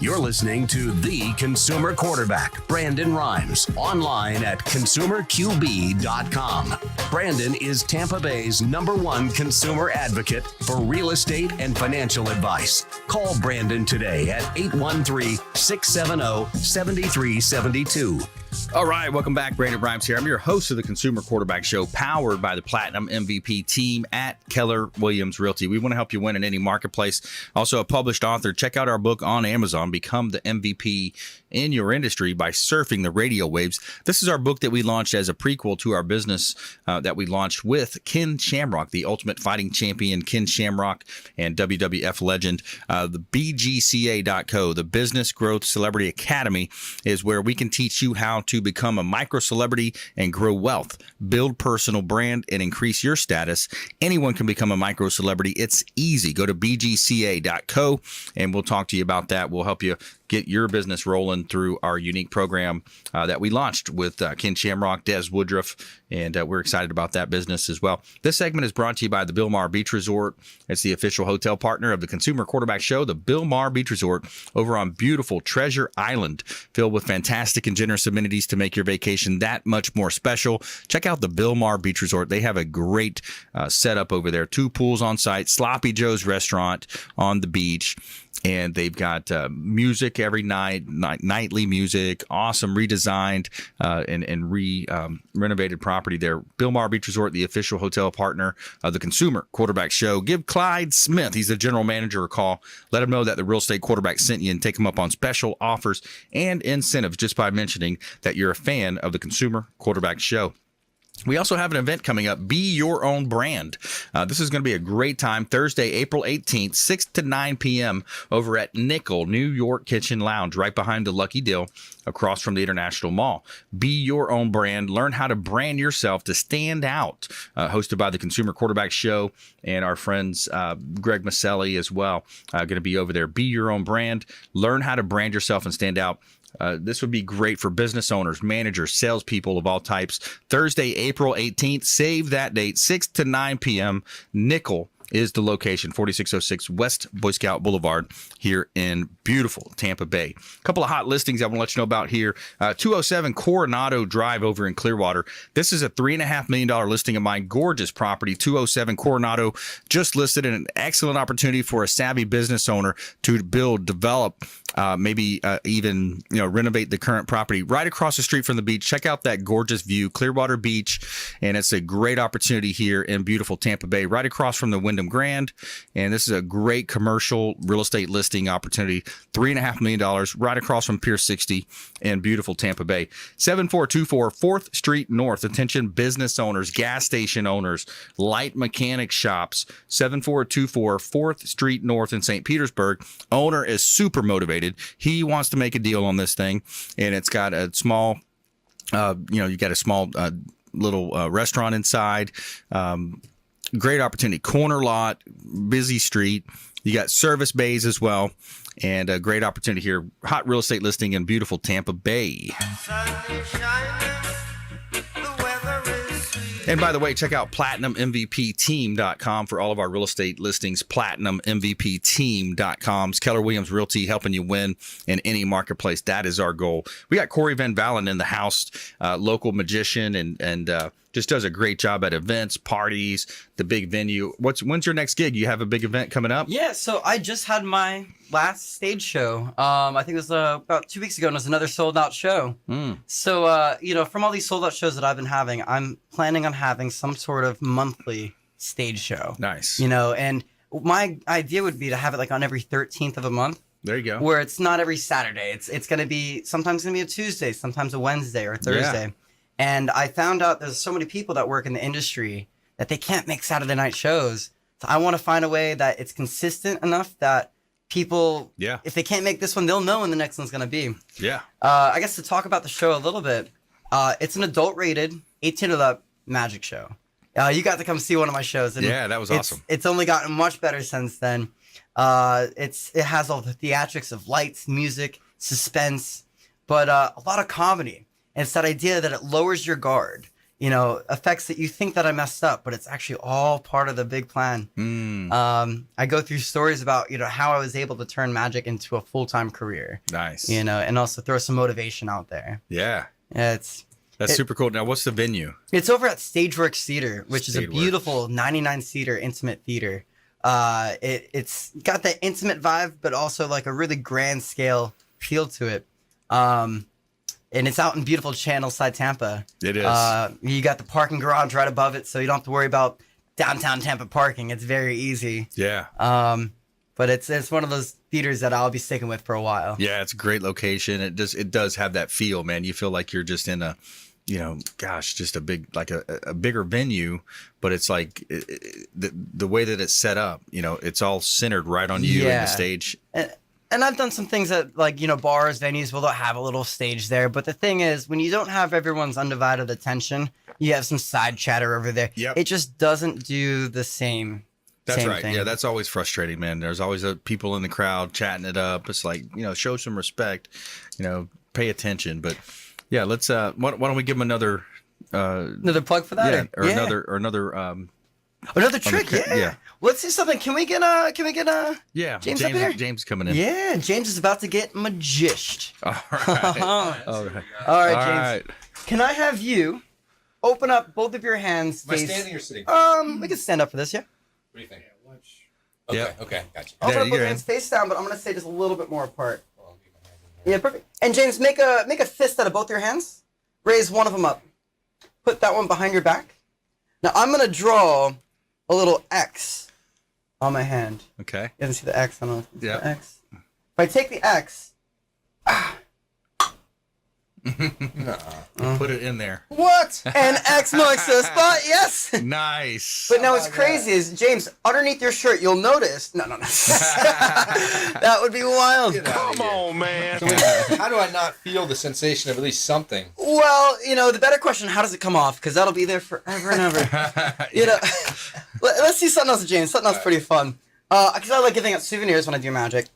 You're listening to the consumer quarterback, Brandon Rhymes, online at consumerqb.com. Brandon is Tampa Bay's #1 consumer advocate for real estate and financial advice. Call Brandon today at 813-670-7372. All right, welcome back. Brandon Rhymes here. I'm your host of the Consumer Quarterback Show, powered by the Platinum MVP team at Keller Williams Realty. We want to help you win in any marketplace. Also a published author. Check out our book on Amazon, Become the MVP in Your Industry by Surfing the Radio Waves. This is our book that we launched as a prequel to our business that we launched with Ken Shamrock, the Ultimate Fighting Champion, Ken Shamrock, and WWF legend. The BGCA.co, the Business Growth Celebrity Academy, is where we can teach you how to become a micro celebrity and grow wealth, build personal brand, and increase your status. Anyone can become a micro celebrity. It's easy. Go to bgca.co and we'll talk to you about that. We'll help you get your business rolling through our unique program that we launched with Ken Shamrock, Des Woodruff, and we're excited about that business as well. This segment is brought to you by the Bilmar Beach Resort. It's the official hotel partner of the Consumer Quarterback Show, the Bilmar Beach Resort, over on beautiful Treasure Island, filled with fantastic and generous amenities to make your vacation that much more special. Check out the Bilmar Beach Resort. They have a great setup over there. 2 pools on site, Sloppy Joe's restaurant on the beach, and they've got music every night, nightly music, awesome redesigned and renovated property there. Bilmar Beach Resort, the official hotel partner of the Consumer Quarterback Show. Give Clyde Smith, he's the general manager, a call. Let him know that the Real Estate Quarterback sent you and take him up on special offers and incentives just by mentioning that you're a fan of the Consumer Quarterback Show. We also have an event coming up, Be Your Own Brand. This is going to be a great time, Thursday, April 18th, 6 to 9 p.m. over at Nickel, New York Kitchen Lounge, right behind the Lucky Dill, across from the International Mall. Be Your Own Brand. Learn how to brand yourself to stand out. Hosted by the Consumer Quarterback Show and our friends Greg Maselli as well. Going to be over there. Be Your Own Brand. Learn how to brand yourself and stand out. This would be great for business owners, managers, salespeople of all types. Thursday, April 18th. Save that date, 6 to 9 p.m. Nickel is the location, 4606 West Boy Scout Boulevard here in beautiful Tampa Bay. A couple of hot listings I want to let you know about here. 207 Coronado Drive over in Clearwater. This is a $3.5 million listing of my gorgeous property, 207 Coronado, just listed, an excellent opportunity for a savvy business owner to build, develop, maybe even renovate the current property right across the street from the beach. Check out that gorgeous view, Clearwater Beach, and it's a great opportunity here in beautiful Tampa Bay, right across from the Wyndham Grand. And this is a great commercial real estate listing opportunity, $3.5 million, right across from Pier 60 in beautiful Tampa Bay. 7424 4th Street North. Attention business owners, gas station owners, light mechanic shops. 7424 4th Street North in St. Petersburg. Owner is super motivated. He wants to make a deal on this thing, and it's got a small, you got a small little restaurant inside. Great opportunity. Corner lot, busy street. You got service bays as well, and a great opportunity here. Hot real estate listing in beautiful Tampa Bay. Sun is shining, the weather is sweet. And by the way, check out PlatinumMVPTeam.com for all of our real estate listings. PlatinumMVPTeam.com. Keller Williams Realty, helping you win in any marketplace. That is our goal. We got Cory Van Valin in the house, local magician, and just does a great job at events, parties, the big venue. When's your next gig? You have a big event coming up? Yeah, so I just had my last stage show. I think it was about 2 weeks ago, and it was another sold out show. So, from all these sold out shows that I've been having, I'm planning on having some sort of monthly stage show. Nice. And my idea would be to have it like on every 13th of a month. There you go. Where it's not every Saturday. It's going to be, sometimes going to be a Tuesday, sometimes a Wednesday or a Thursday. Yeah. And I found out there's so many people that work in the industry that they can't make Saturday night shows. So I want to find a way that it's consistent enough that people, if they can't make this one, they'll know when the next one's going to be. Yeah. I guess to talk about the show a little bit, it's an adult rated, 18 and up magic show. You got to come see one of my shows. And yeah, that was awesome. It's only gotten much better since then. It has all the theatrics of lights, music, suspense, but a lot of comedy. And it's that idea that it lowers your guard, affects that you think that I messed up, but it's actually all part of the big plan. I go through stories about, how I was able to turn magic into a full-time career. Nice. And also throw some motivation out there. Yeah. That's super cool. Now, what's the venue? It's over at Stageworks Theater, which is a beautiful 99-seater intimate theater. It's got that intimate vibe, but also like a really grand scale feel to it. And it's out in beautiful Channelside, Tampa. It is. You got the parking garage right above it, so you don't have to worry about downtown Tampa parking. It's very easy. Yeah. But it's one of those theaters that I'll be sticking with for a while. Yeah, it's a great location. It does have that feel, man. You feel like you're just in a, just a big, like a bigger venue, but it's like the way that it's set up, it's all centered right on you and the stage. And I've done some things that, bars, venues will have a little stage there. But the thing is, when you don't have everyone's undivided attention, you have some side chatter over there. Yep. It just doesn't do the same That's same right. thing. Yeah, that's always frustrating, man. There's always people in the crowd chatting it up. It's like, show some respect, pay attention. But yeah, let's. Why don't we give them another plug for that? Yeah, another another trick. Yeah. Let's do something. Can we get yeah, James up here? James coming in. Yeah, James is about to get magicianed. All right. All right, James. Can I have you open up both of your hands? Am I standing or sitting? We can stand up for this, yeah. What do you think? Okay, okay, gotcha. Open up both you're hands face down, but I'm gonna say just a little bit more apart. Well, I'll get my hand in there. Yeah, perfect. And James, make a fist out of both your hands. Raise one of them up. Put that one behind your back. Now I'm gonna draw a little X on my hand. Okay. You can see the X. I don't know if you can see Yeah. the X. If I take the X, Put it in there. what? And X marks the spot. Yes. Nice. But now what's crazy is, James, underneath your shirt, you'll notice. No. That would be wild. Come on, man. How do I not feel the sensation of at least something? Well, the better question, how does it come off? Because that'll be there forever and ever. Let's see something else, James. Something else pretty fun. Because I like giving out souvenirs when I do magic.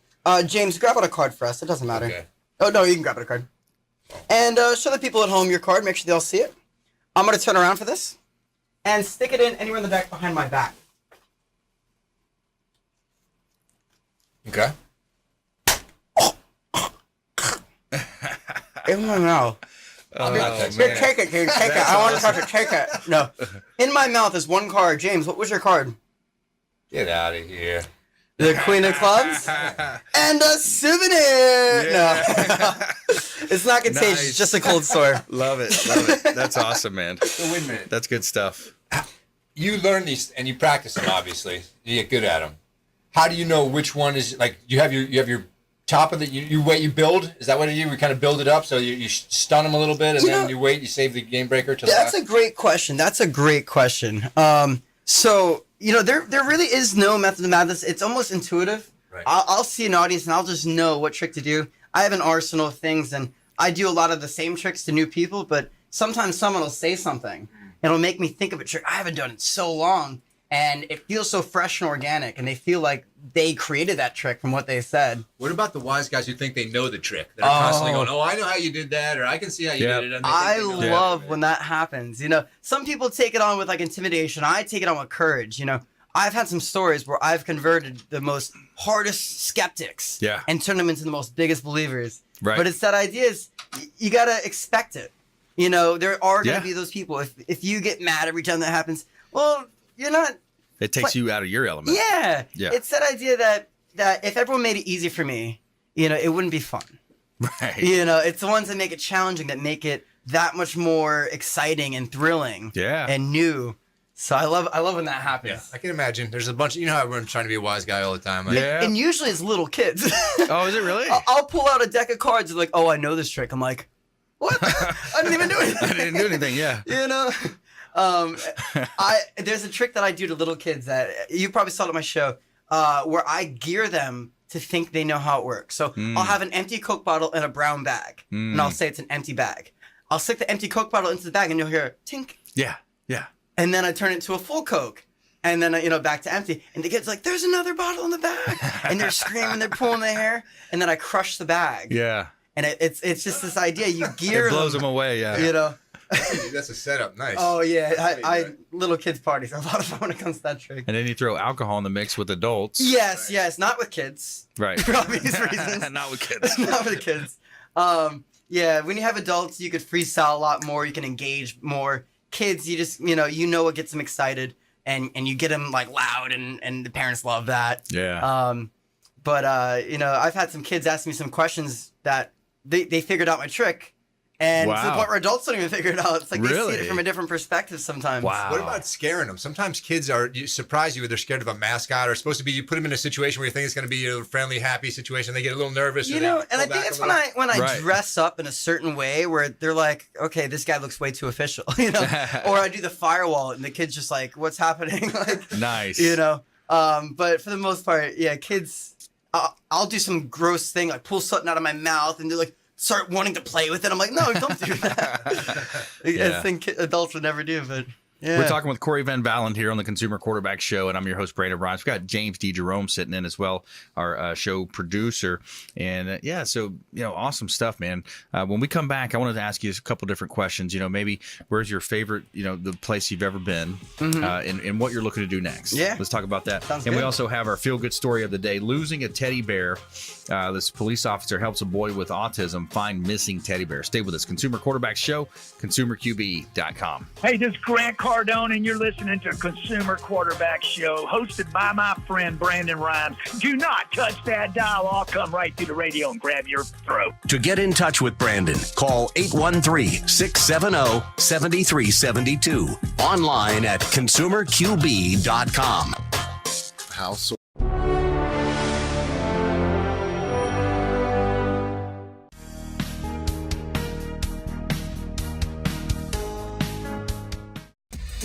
James, grab out a card for us. It doesn't matter. Okay. Oh, no, you can grab out a card. And show the people at home your card. Make sure they all see it. I'm going to turn around for this. And stick it in anywhere in the back behind my back. Okay. In my mouth. Here, take it, James. Take it. I want to take it. No. In my mouth is one card. James, what was your card? Get out of here. The Queen of Clubs? And a souvenir! No. It's not contagious. Nice. It's just a cold sore. Love it. That's awesome, man. So wait a minute. That's good stuff. You learn these and you practice them. Obviously, you get good at them. How do you know which one is like? You have your top of the you build. Is that what you do? We kind of build it up so you stun them a little bit and then you wait. You save the game breaker till That's a great question. So there really is no method to madness. It's almost intuitive. Right. I'll see an audience and I'll just know what trick to do. I have an arsenal of things, and I do a lot of the same tricks to new people. But sometimes someone will say something, it'll make me think of a trick I haven't done in so long, and it feels so fresh and organic, and they feel like they created that trick from what they said. What about the wise guys who think they know the trick? They're constantly going, "Oh, I know how you did that," or "I can see how you did it." And I love when that happens. Some people take it on with like intimidation. I take it on with courage. I've had some stories where I've converted the most hardest skeptics and turned them into the most biggest believers. Right. But it's that idea is you got to expect it. There are going to be those people. If you get mad every time that happens, well, you're not. It takes you out of your element. Yeah. Yeah. It's that idea that if everyone made it easy for me, it wouldn't be fun. Right. It's the ones that make it challenging, that make it that much more exciting and thrilling and new. So I love when that happens. Yeah, I can imagine. There's a bunch of, how everyone's trying to be a wise guy all the time. Like, And usually it's little kids. Oh, is it really? I'll pull out a deck of cards and like, oh, I know this trick. I'm like, what? I didn't even do anything. I didn't do anything, yeah. There's a trick that I do to little kids that you probably saw it at my show, where I gear them to think they know how it works. So I'll have an empty Coke bottle in a brown bag, and I'll say it's an empty bag. I'll stick the empty Coke bottle into the bag, and you'll hear tink. Yeah. And then I turn it into a full Coke. And then, back to empty. And the kid's like, there's another bottle in the bag. And they're screaming, they're pulling their hair. And then I crush the bag. Yeah. And it's just this idea. You gear It blows them away, yeah. that's a setup. Nice. Oh, yeah. Little kids' parties are a lot of fun when it comes to that trick. And then you throw alcohol in the mix with adults. Yes. Not with kids. Right. For obvious reasons. Not with kids. Not with kids. When you have adults, you could freestyle a lot more. You can engage more. Kids, you just, what gets them excited. And you get them like loud and the parents love that. Yeah. But I've had some kids ask me some questions that they figured out my trick. And to the point where adults don't even figure it out. It's like they see it from a different perspective sometimes. Wow. What about scaring them? Sometimes kids surprise you when they're scared of a mascot, or supposed to be. You put them in a situation where you think it's going to be a friendly, happy situation. They get a little nervous. And I think it's when I dress up in a certain way where they're like, okay, this guy looks way too official, or I do the firewall and the kid's just like, what's happening? Like, nice. But for the most part, kids, I'll do some gross thing like pull something out of my mouth and they're like, start wanting to play with it. I'm like, no, don't do that. I think adults would never do, but Yeah. We're talking with Cory Van Valin here on the Consumer Quarterback Show, and I'm your host, Brandon Rhymes. We've got James D. Jerome sitting in as well, our show producer. And so, awesome stuff, man. When we come back, I wanted to ask you a couple different questions. Maybe where's your favorite, the place you've ever been, and what you're looking to do next. Yeah. Let's talk about that. Sounds and we good. also have our feel-good story of the day, losing a teddy bear. This police officer helps a boy with autism find missing teddy bear. Stay with us. Consumer Quarterback Show, consumerqb.com. Hey, this is Grant Cardone, and you're listening to Consumer Quarterback Show, hosted by my friend Brandon Rhymes. Do not touch that dial. I'll come right through the radio and grab your throat. To get in touch with Brandon, call 813-670-7372. Online at consumerqb.com. House.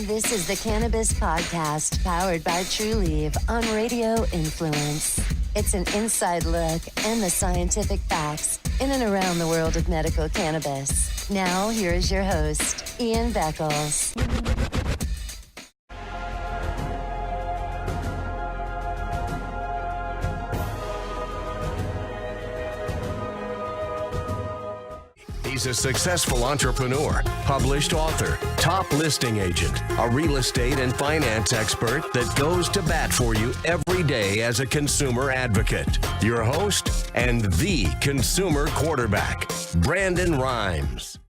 This is the Cannabis Podcast, powered by Trulieve on Radio Influence. It's an inside look and the scientific facts in and around the world of medical cannabis. Now, here is your host, Ian Beckles. He's a successful entrepreneur, published author, top listing agent, a real estate and finance expert that goes to bat for you every day as a consumer advocate. Your host and the consumer quarterback, Brandon Rhymes.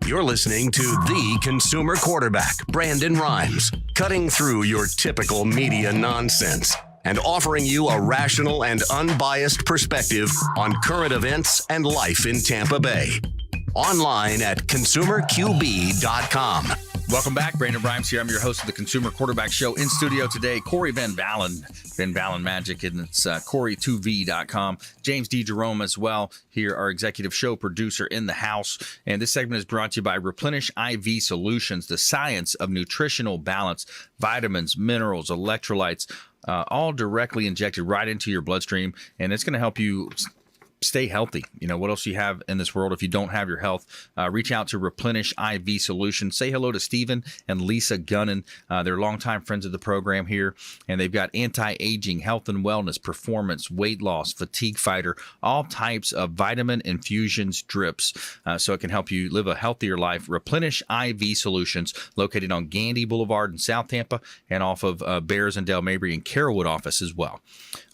You're listening to the consumer quarterback, Brandon Rhymes, cutting through your typical media nonsense and offering you a rational and unbiased perspective on current events and life in Tampa Bay. Online at consumerqb.com. Welcome back. Brandon Rhymes here. I'm your host of the Consumer Quarterback Show. In studio today, Cory Van Valin, Van Valin Magic, and it's Cory2v.com. James D. Jerome as well, here, our executive show producer in the house. And this segment is brought to you by Replenish IV Solutions, the science of nutritional balance, vitamins, minerals, electrolytes, all directly injected right into your bloodstream. And it's going to help you stay healthy. What else you have in this world if you don't have your health? Reach out to Replenish IV Solutions. Say hello to Stephen and Lisa Gunnan. They're longtime friends of the program here, and they've got anti-aging, health and wellness, performance, weight loss, fatigue fighter, all types of vitamin infusions, drips, so it can help you live a healthier life. Replenish IV Solutions, located on Gandy Boulevard in South Tampa and off of Bears and Del Mabry and Carrollwood office as well.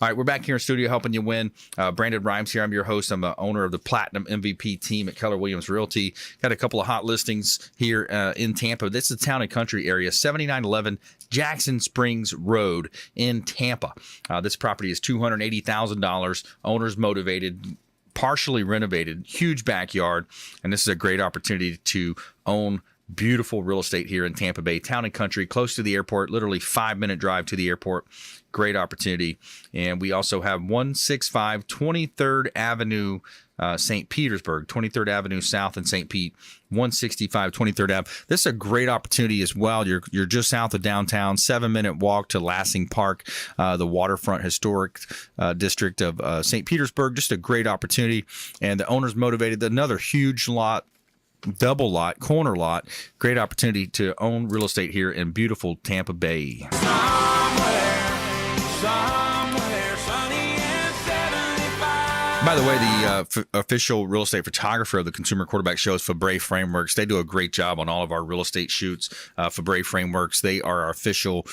All right, we're back here in studio helping you win. Brandon Rhymes here. I'm your host. I'm the owner of the Platinum MVP team at Keller Williams Realty. Got a couple of hot listings here in Tampa. This is the town and country area, 7911 Jackson Springs Road in Tampa. This property is $280,000. Owner's motivated, partially renovated, huge backyard, and this is a great opportunity to own beautiful real estate here in Tampa Bay, town and country, close to the airport, literally 5-minute drive to the airport. Great opportunity. And we also have 165 23rd Avenue, St. Petersburg, 23rd Avenue South in St. Pete, 165 23rd Ave. This is a great opportunity as well. You're just south of downtown, 7-minute walk to Lassing Park, the waterfront historic district of St. Petersburg. Just a great opportunity. And the owner's motivated. Another huge lot, double lot, corner lot. Great opportunity to own real estate here in beautiful Tampa Bay. By the way, the official real estate photographer of the Consumer Quarterback Show is Fabre Frameworks. They do a great job on all of our real estate shoots. Fabre Frameworks, they are our official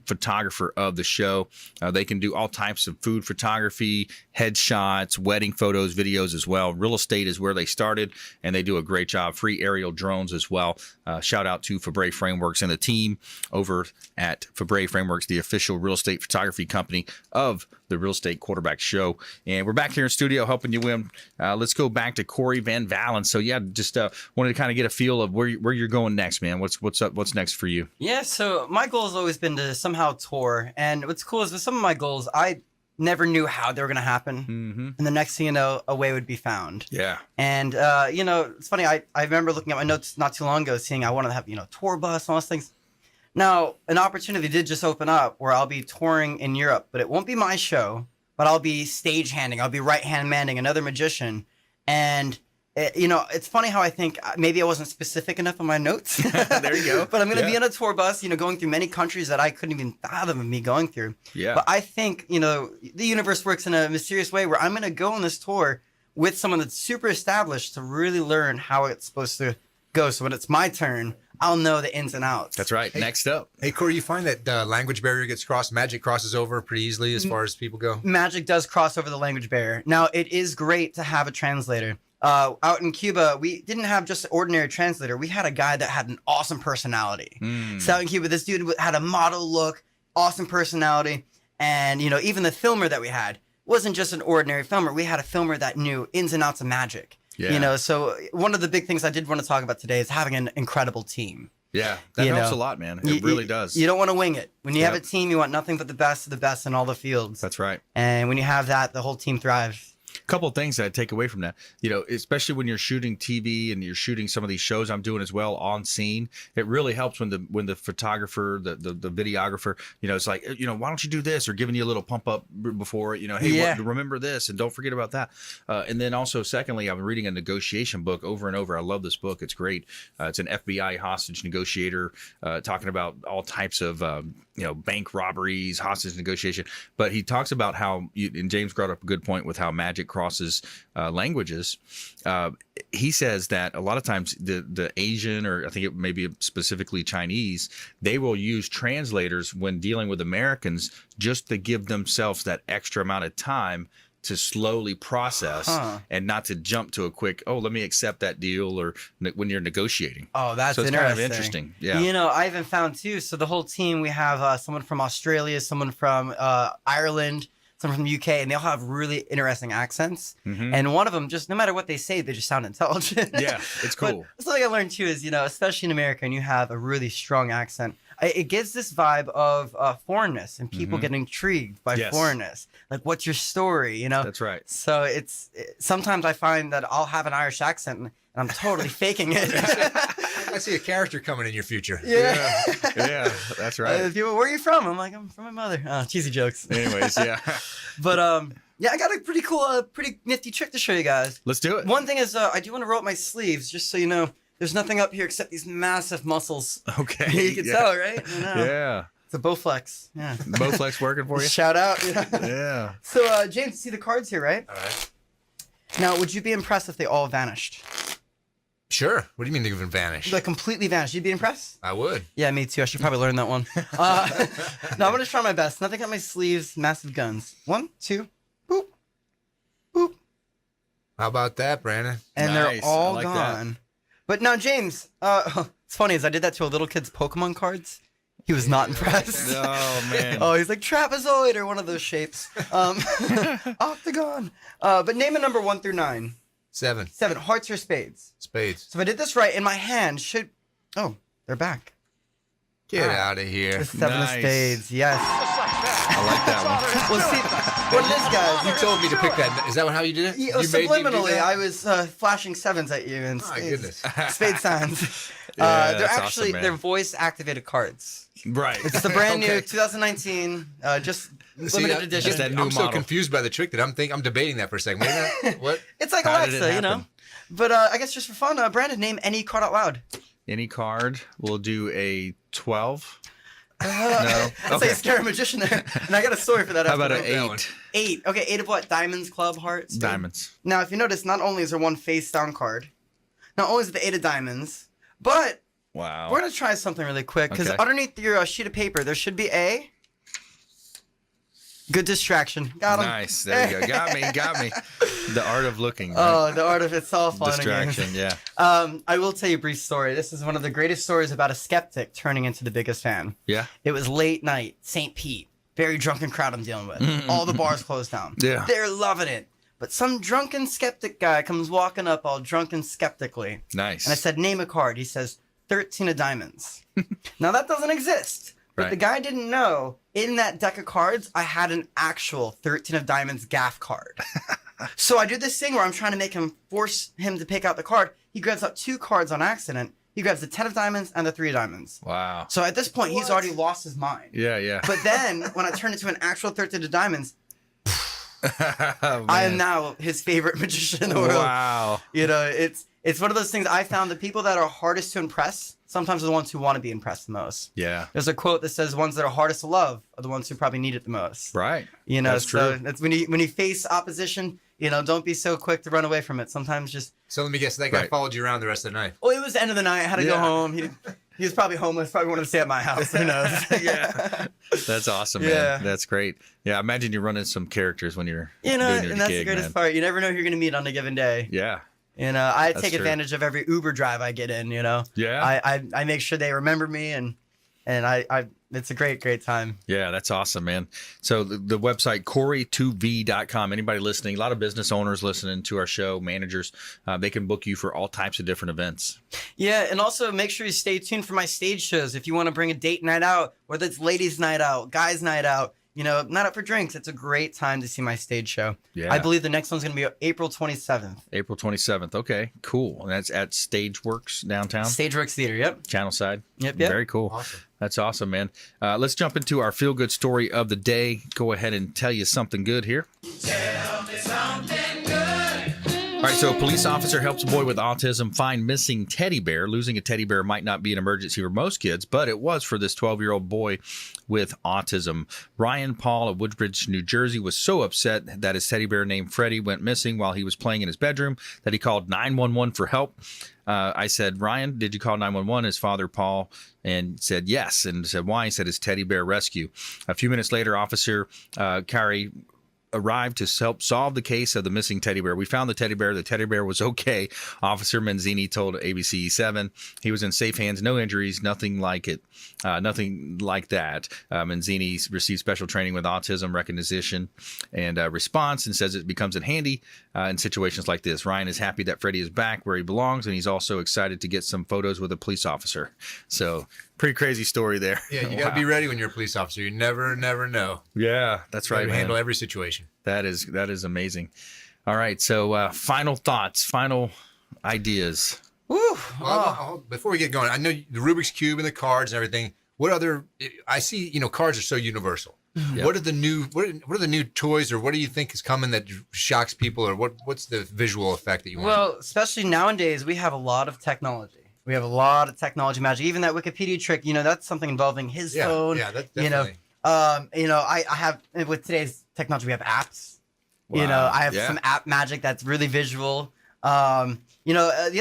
photographer of the show. They can do all types of food photography, headshots, wedding photos, videos as well. Real estate is where they started, and they do a great job. Free aerial drones as well. Shout out to Fabre Frameworks and the team over at Fabre Frameworks, the official real estate photography company of the Real Estate Quarterback Show. And we're back here in studio helping you win. Let's go back to Cory Van Valin. So yeah, just wanted to kind of get a feel of where you're going next, man. What's up? What's next for you? Yeah, so my goal has always been to somehow tour. And what's cool is with some of my goals, I never knew how they were going to happen. Mm-hmm. And the next thing you know, a way would be found. Yeah. And, it's funny. I remember looking at my notes not too long ago, seeing I wanted to have, tour bus and all those things. Now, an opportunity did just open up where I'll be touring in Europe, but it won't be my show, but I'll be stagehanding. I'll be right-hand manning another magician. And, it's funny how I think maybe I wasn't specific enough in my notes. There you go. But I'm going to be on a tour bus, going through many countries that I couldn't even fathom of me going through. Yeah. But I think, the universe works in a mysterious way where I'm going to go on this tour with someone that's super established to really learn how it's supposed to go. So when it's my turn, I'll know the ins and outs. That's right. Next up. Hey, Cory, you find that language barrier gets crossed, magic crosses over pretty easily as far as people go? Magic does cross over the language barrier. Now, it is great to have a translator. Out in Cuba, we didn't have just an ordinary translator. We had a guy that had an awesome personality. So out in Cuba, this dude had a model look, awesome personality. And, even the filmer that we had wasn't just an ordinary filmer. We had a filmer that knew ins and outs of magic. Yeah. So one of the big things I did want to talk about today is having an incredible team. Yeah, that helps a lot, man. It really does. You don't want to wing it. When you have a team, you want nothing but the best of the best in all the fields. That's right. And when you have that, the whole team thrives. Couple of things that I take away from that, especially when you're shooting TV and you're shooting some of these shows I'm doing as well on scene, it really helps when the photographer, the videographer, it's like, why don't you do this, or giving you a little pump up before, hey, remember this and don't forget about that. And then also, secondly, I'm reading a negotiation book over and over. I love this book. It's great. It's an FBI hostage negotiator talking about all types of bank robberies, hostage negotiation. But he talks about how, and James brought up a good point with how magic crosses languages. He says that a lot of times the Asian, or I think it may be specifically Chinese, they will use translators when dealing with Americans just to give themselves that extra amount of time to slowly process and not to jump to a quick, let me accept that deal, or when you're negotiating. Oh, that's it's interesting. Kind of interesting. Yeah. I even found too, so the whole team, we have someone from Australia, someone from Ireland, someone from the UK, and they all have really interesting accents. Mm-hmm. And one of them, just no matter what they say, they just sound intelligent. Yeah, it's cool. But something I learned too is, especially in America, and you have a really strong accent, it gives this vibe of foreignness, and people get intrigued by foreignness. Like, what's your story? That's right. So sometimes I find that I'll have an Irish accent and I'm totally faking it. I see a character coming in your future. Yeah, that's right. People, where are you from? I'm like, I'm from my mother. Cheesy jokes. Anyways, yeah. But I got a pretty cool, pretty nifty trick to show you guys. Let's do it. One thing is, I do want to roll up my sleeves, just so you know. There's nothing up here except these massive muscles. Okay. You can tell, right? Yeah. It's a Bowflex. Yeah. Bowflex working for you? Shout out. Yeah. So, James, you see the cards here, right? All right. Now, would you be impressed if they all vanished? Sure. What do you mean they've vanished? Like completely vanished. You'd be impressed? I would. Yeah, me too. I should probably learn that one. No, I'm going to try my best. Nothing on my sleeves. Massive guns. 1, 2, boop, boop. How about that, Brandon? And nice. they're all like gone. That. But now, James, it's funny, as I did that to a little kid's Pokemon cards. He was not impressed. Oh, man. Oh, he's like trapezoid or one of those shapes. Octagon. But name a number 1 through 9. 7. 7. Hearts or spades? Spades. So if I did this right, in my hand should... Oh, they're back. Get out of here. The 7 of Nice. spades, yes. I like that one. Well, see, what it is, guys. You told me to pick that. Is that how you did it? Yeah, You made me do subliminally, that? I was flashing sevens at you and My goodness. spade signs. Yeah, They're that's actually awesome, man. they're voice activated cards. Right. It's the brand new Okay. 2019, just See, limited edition. Just that new I'm so model. confused by the trick that I'm debating that for a second. Wait a minute. What? It's like How did it Alexa, you know. happen? But I guess just for fun, Brandon, name any card out loud. Any card. We'll do a 12. No. That's like a scary magician there. And I got a story for that. How about after. an that one. 8? 8? Okay, 8 of what? Diamonds, club, hearts. Diamonds. Now, if you notice, not only is there one face down card, not only is it the 8 of diamonds, but Wow. we're gonna try something really quick because Okay. underneath your sheet of paper there should be a good distraction. Got him. Nice. There you go. Got me. The art of looking. Right? Oh, the art of it's all fun and games. Distraction. Yeah. I will tell you a brief story. This is one of the greatest stories about a skeptic turning into the biggest fan. Yeah. It was late night, St. Pete. Very drunken crowd I'm dealing with. All the bars closed down. Yeah. They're loving it. But some drunken skeptic guy comes walking up all drunken skeptically. Nice. And I said, name a card. He says, 13 of diamonds. Now that doesn't exist. But Right. the guy didn't know in that deck of cards, I had an actual 13 of diamonds gaff card. So I do this thing where I'm trying to force him to pick out the card. He grabs out 2 cards on accident. He grabs the 10 of diamonds and the 3 of diamonds. Wow. So at this point, he's already lost his mind. Yeah. But then when I turn into an actual 13 of diamonds, Oh, I am man. now his favorite magician in the world. Wow. You know, it's one of those things I found the people that are hardest to impress sometimes are the ones who want to be impressed the most. Yeah. There's a quote that says ones that are hardest to love are the ones who probably need it the most. Right. You know, That's so true. that's when you face opposition, you know, don't be so quick to run away from it. Sometimes just So let me guess. That guy Right. followed you around the rest of the night. well, it was the end of the night. I had to go Yeah. home. He was probably homeless. Probably wanted to stay at my house. Who knows? Yeah. That's awesome, man. Yeah. That's great. Yeah. Imagine you running some characters when you're You know, doing your and that's gig, the greatest man. part. You never know who you're going to meet on a given day. Yeah. You know, I That's take true. advantage of every Uber drive I get in. You know, Yeah. I make sure they remember me, and I it's a great time. Yeah, that's awesome, man. So the website, Cory2V.com. Anybody listening, a lot of business owners listening to our show, managers, they can book you for all types of different events. Yeah, and also make sure you stay tuned for my stage shows. If you want to bring a date night out, whether it's ladies' night out, guys' night out, you know, not up for drinks. It's a great time to see my stage show. Yeah. I believe the next one's going to be April 27th. April 27th. Okay, cool. And that's at Stageworks downtown, Stageworks Theater, yep. Channel Side. Yep. Very cool. Awesome. That's awesome, man. Let's jump into our feel-good story of the day. Go ahead and tell you something good here. All right, so a police officer helps a boy with autism find missing teddy bear. Losing a teddy bear might not be an emergency for most kids, but it was for this 12-year-old boy with autism. Ryan Paul of Woodbridge, New Jersey, was so upset that his teddy bear named Freddie went missing while he was playing in his bedroom that he called 911 for help. I said, Ryan, did you call 911? His father, Paul, and said yes. And said, why? He said, his teddy bear rescue. A few minutes later, Officer Cory arrived to help solve the case of the missing teddy bear. We found the teddy bear. The teddy bear was okay. Officer Menzini told ABC7 he was in safe hands, no injuries, nothing like it, nothing like that. Menzini received special training with autism recognition and response and says it becomes handy in situations like this. Ryan is happy that Freddie is back where he belongs, and he's also excited to get some photos with a police officer. So pretty crazy story there. Yeah, you got to be ready when you're a police officer. You never know. Yeah, that's right, You man. handle every situation. That is amazing. All right, so final thoughts, final ideas. Woo! Well, before we get going, I know the Rubik's Cube and the cards and everything. What other? I see. You know, cards are so universal. Yeah. What are the new toys, or what do you think is coming that shocks people, or what's the visual effect that you want? Well, especially nowadays, we have a lot of technology. We have a lot of technology magic. Even that Wikipedia trick, you know, that's something involving his phone. Yeah, that's You know, definitely. I have with today's technology, we have apps. You Wow. know, I have Yeah. some app magic that's really visual. The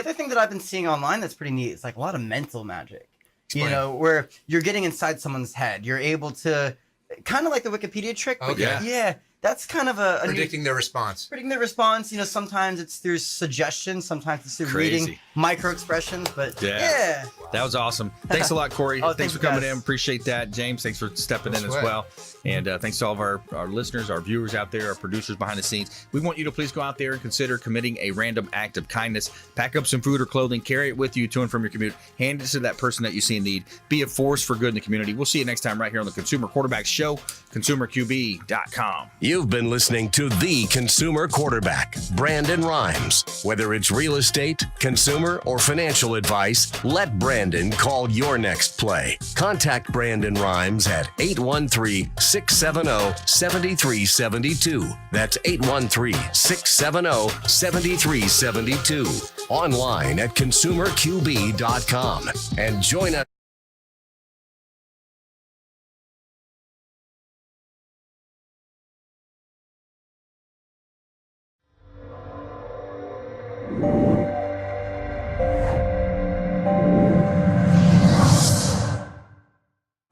other thing that I've been seeing online that's pretty neat is like a lot of mental magic. Explain. You know, where you're getting inside someone's head. You're able to kind of like the Wikipedia trick. But Okay. yeah, that's kind of a predicting their response. Predicting their response. You know, sometimes it's through suggestions, sometimes it's through reading micro expressions. But yeah. That was awesome. Thanks a lot, Cory. Thanks for coming in. Appreciate that. James, thanks for stepping in as well. And thanks to all of our listeners, our viewers out there, our producers behind the scenes. We want you to please go out there and consider committing a random act of kindness. Pack up some food or clothing, carry it with you to and from your commute. Hand it to that person that you see in need. Be a force for good in the community. We'll see you next time right here on the Consumer Quarterback Show, consumerqb.com. You've been listening to The Consumer Quarterback, Brandon Rhymes. Whether it's real estate, consumer, or financial advice, let Brandon call your next play. Contact Brandon Rhymes at 813-670-7372. That's 813-670-7372. Online at consumerqb.com. And join us.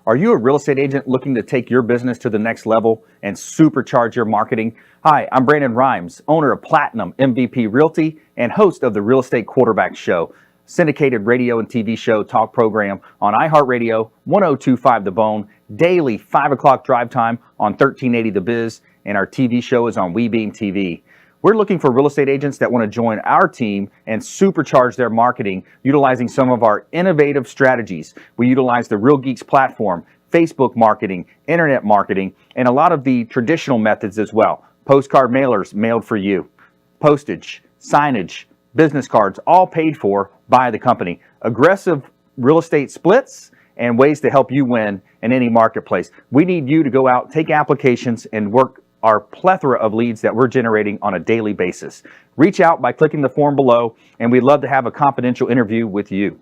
Are you a real estate agent looking to take your business to the next level and supercharge your marketing? Hi, I'm Brandon Rhymes, owner of Platinum MVP Realty and host of the Real Estate Quarterback Show, syndicated radio and TV show talk program on iHeartRadio, 1025 The Bone, daily 5 o'clock drive time on 1380 The Biz, and our TV show is on WeBeam TV. We're looking for real estate agents that want to join our team and supercharge their marketing utilizing some of our innovative strategies. We utilize the Real Geeks platform, Facebook marketing, internet marketing, and a lot of the traditional methods as well. Postcard mailers mailed for you, postage, signage, business cards, all paid for by the company. Aggressive real estate splits and ways to help you win in any marketplace. We need you to go out, take applications, and work our plethora of leads that we're generating on a daily basis. Reach out by clicking the form below, and we'd love to have a confidential interview with you.